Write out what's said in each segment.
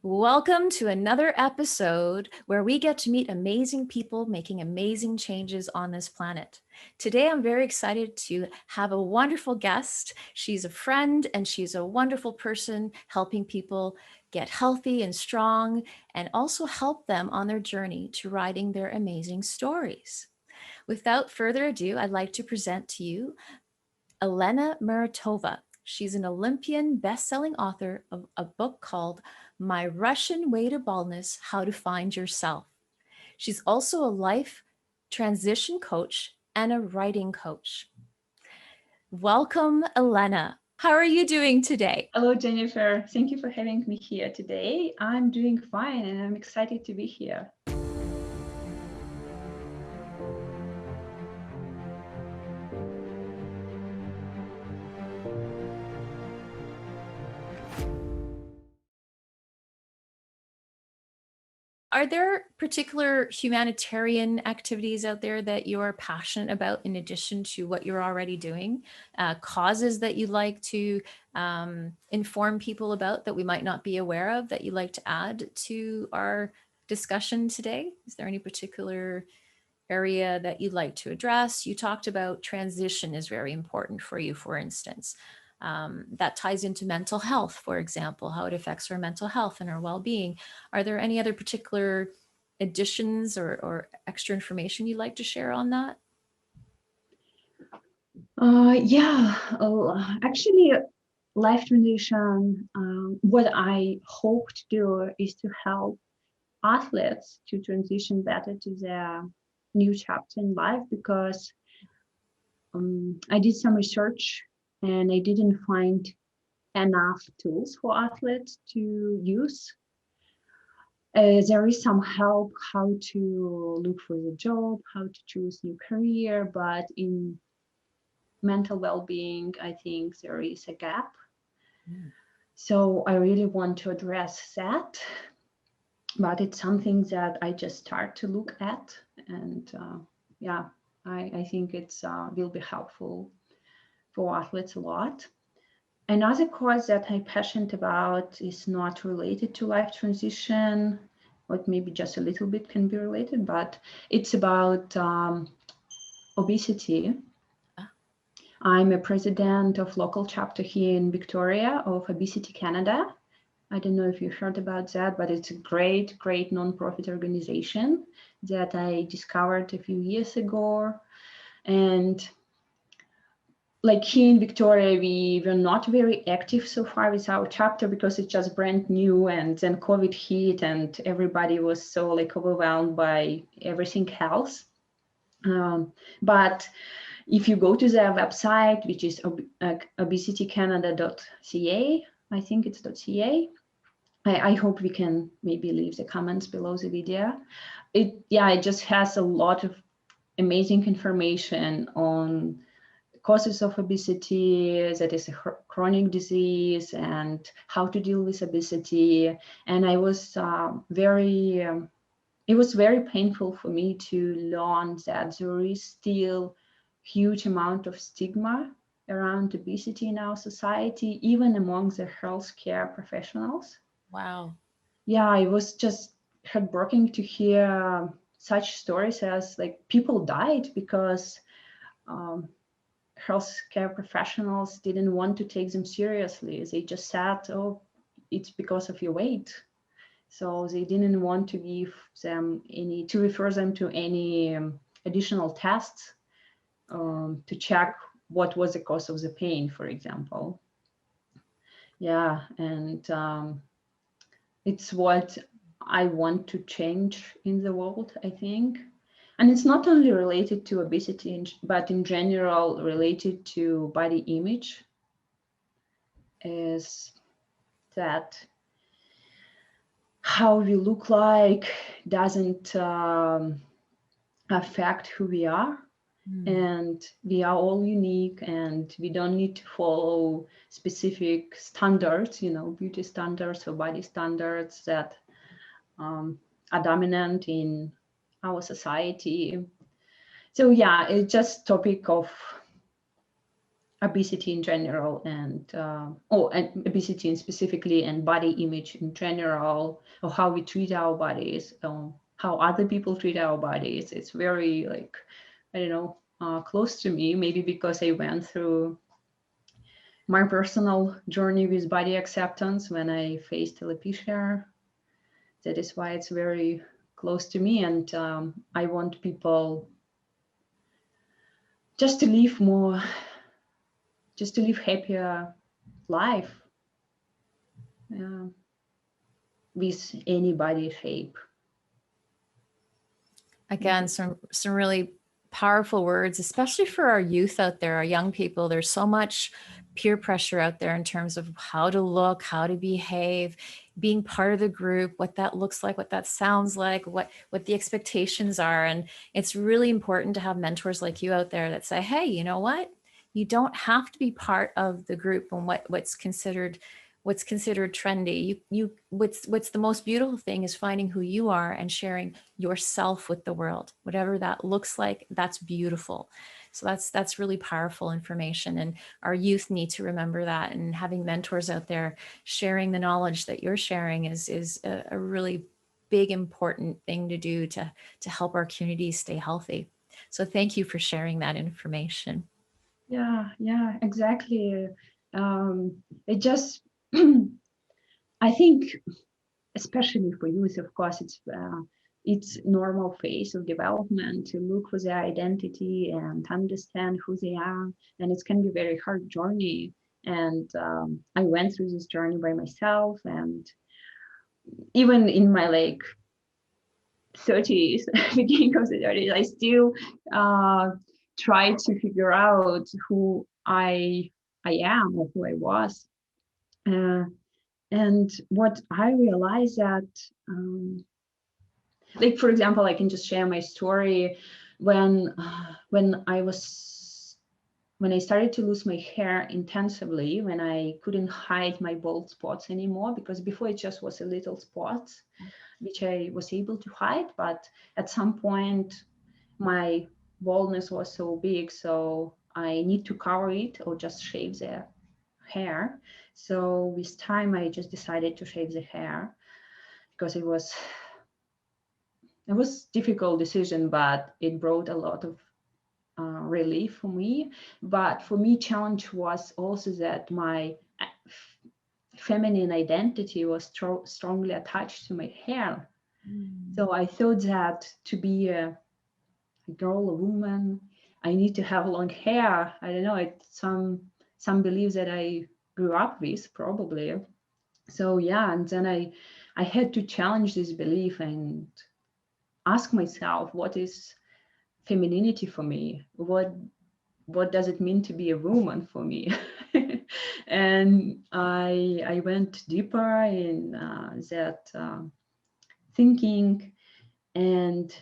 Welcome to another episode where we get to meet amazing people making amazing changes on this planet. Today, I'm very excited to have a wonderful guest. She's a friend and she's a wonderful person helping people get healthy and strong and also help them on their journey to writing their amazing stories. Without further ado, I'd like to present to you Elena Muratova. She's an Olympian best-selling author of a book called My Russian Way to Baldness: How to Find Yourself. She's also a life transition coach and a writing coach. Welcome, Elena. How are you doing today? Hello, Jennifer. Thank you for having me here today. I'm doing fine and I'm excited to be here. Are there particular humanitarian activities out there that you're passionate about in addition to what you're already doing? Causes that you'd like to inform people about that we might not be aware of that you'd like to add to our discussion today? Is there any particular area that you'd like to address? You talked about transition is very important for you, for instance. That ties into mental health, for example, how it affects our mental health and our well-being. Are there any other particular additions or extra information you'd like to share on that? Actually, life transition, what I hope to do is to help athletes to transition better to their new chapter in life because I did some research and I didn't find enough tools for athletes to use. There is some help how to look for the job, how to choose new career, but in mental well-being, I think there is a gap. So I really want to address that, but it's something that I just start to look at, and I think it's will be helpful for athletes a lot. Another cause that I'm passionate about is not related to life transition, or maybe just a little bit can be related, but it's about obesity. I'm a president of local chapter here in Victoria of Obesity Canada. I don't know if you heard about that, but it's a great nonprofit organization that I discovered a few years ago. And like here in Victoria, we were not very active so far with our chapter because it's just brand new, and then COVID hit and everybody was so like overwhelmed by everything else. But if you go to their website, which is obesitycanada.ca, I think it's .ca. I hope we can maybe leave the comments below the video. It just has a lot of amazing information on causes of obesity, that is a chronic disease, and how to deal with obesity. And I was it was very painful for me to learn that there is still huge amount of stigma around obesity in our society, even among the healthcare professionals. Wow. Yeah, it was just heartbreaking to hear such stories as like people died because healthcare professionals didn't want to take them seriously. They just said, oh, it's because of your weight. So they didn't want to give them to refer them to any additional tests to check what was the cause of the pain, for example. Yeah, and it's what I want to change in the world, I think. And it's not only related to obesity, but in general related to body image, is that how we look like doesn't affect who we are. And we are all unique, and we don't need to follow specific standards, beauty standards or body standards that are dominant in our society. So yeah, it's just topic of obesity in general, and and obesity specifically, and body image in general, or how we treat our bodies, how other people treat our bodies. It's very like, I don't know, close to me, maybe because I went through my personal journey with body acceptance when I faced alopecia. That is why it's very close to me, and I want people just to live more, just to live happier life, with any body shape. Again, some really powerful words, especially for our youth out there, our young people. There's so much peer pressure out there in terms of how to look, how to behave, being part of the group, what that looks like, what that sounds like, what the expectations are. And it's really important to have mentors like you out there that say, hey, you know what? You don't have to be part of the group and what's considered trendy. What's the most beautiful thing is finding who you are and sharing yourself with the world. Whatever that looks like, that's beautiful. So that's really powerful information, and our youth need to remember that. And having mentors out there sharing the knowledge that you're sharing is a really big, important thing to do to help our communities stay healthy. So thank you for sharing that information. Yeah, exactly. It just, I think, especially for youth, of course, it's normal phase of development to look for their identity and understand who they are, and it can be a very hard journey. And I went through this journey by myself, and even in my like 30s, beginning of the 30s, I still try to figure out who I am, or who I was. Uh, and what I realized that, like, for example, I can just share my story. When I started to lose my hair intensively, when I couldn't hide my bald spots anymore, because before it just was a little spots, which I was able to hide, but at some point my baldness was so big, so I need to cover it or just shave the hair. So with time, I just decided to shave the hair, because it was difficult decision, but it brought a lot of relief for me. But for me, challenge was also that my feminine identity was strongly attached to my hair. So I thought that to be a girl, a woman, I need to have long hair. I don't know, it's some beliefs that I grew up with, probably. So yeah, and then I had to challenge this belief and ask myself, what is femininity for me? What does it mean to be a woman for me? And I went deeper in that thinking, and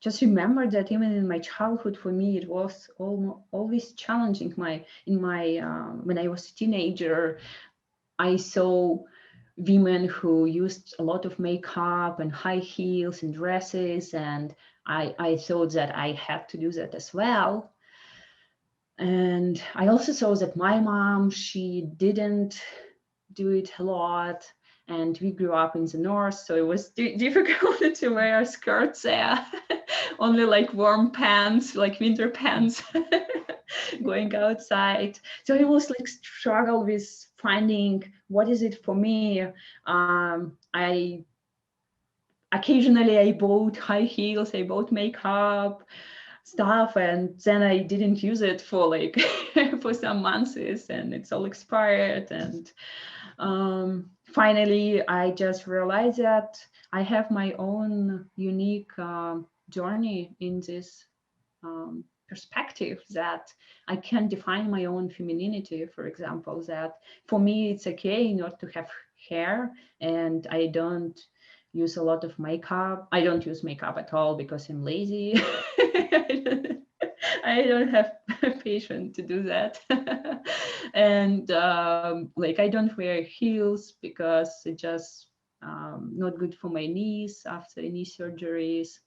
just remember that even in my childhood, for me, it was always challenging. When I was a teenager, I saw women who used a lot of makeup and high heels and dresses, and I thought that I had to do that as well. And I also saw that my mom, she didn't do it a lot, and we grew up in the north, so it was difficult to wear skirts there. Only like warm pants, like winter pants, going outside. So it was like struggle with finding what is it for me. I occasionally I bought high heels, I bought makeup stuff, and then I didn't use it for like for some months, and it's all expired. And finally, I just realized that I have my own unique journey in this perspective, that I can define my own femininity. For example, that for me it's okay not to have hair, and I don't use a lot of makeup. I don't use makeup at all because I'm lazy. I don't have patience to do that. And like, I don't wear heels because it just not good for my knees after knee surgeries.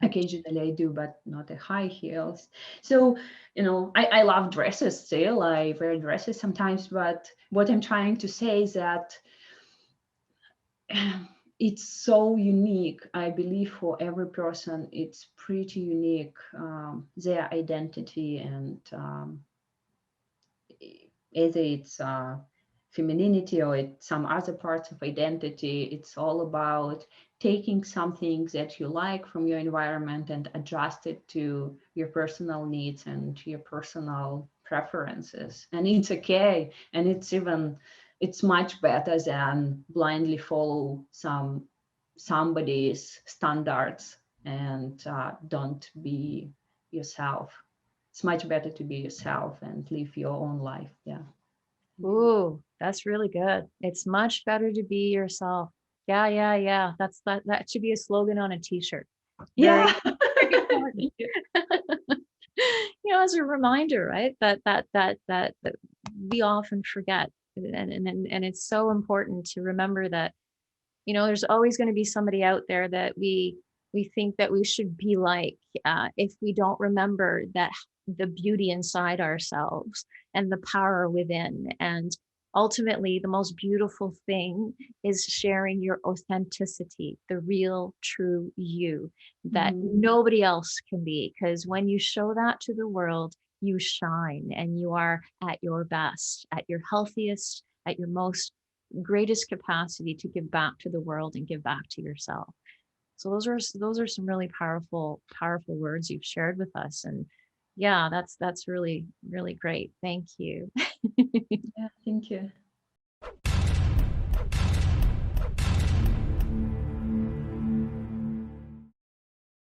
Occasionally I do, but not the high heels. So, I love dresses still. I wear dresses sometimes, but what I'm trying to say is that it's so unique. I believe for every person, it's pretty unique, their identity, and either it's femininity or it's some other parts of identity. It's all about taking something that you like from your environment and adjust it to your personal needs and your personal preferences. And it's okay. And it's much better than blindly follow somebody's standards and don't be yourself. It's much better to be yourself and live your own life. Yeah. Ooh, that's really good. It's much better to be yourself. Yeah, yeah, yeah. That should be a slogan on a t-shirt. Yeah. Very, very important. Thank you. As a reminder, right? That we often forget. And it's so important to remember that, there's always going to be somebody out there that we think that we should be like, if we don't remember that the beauty inside ourselves and the power within. And ultimately, the most beautiful thing is sharing your authenticity, the real, true you that Mhm. nobody else can be. Because when you show that to the world, you shine and you are at your best, at your healthiest, at your most greatest capacity to give back to the world and give back to yourself. So those are some really powerful words you've shared with us. And yeah, that's really really great. Thank you. Yeah, thank you.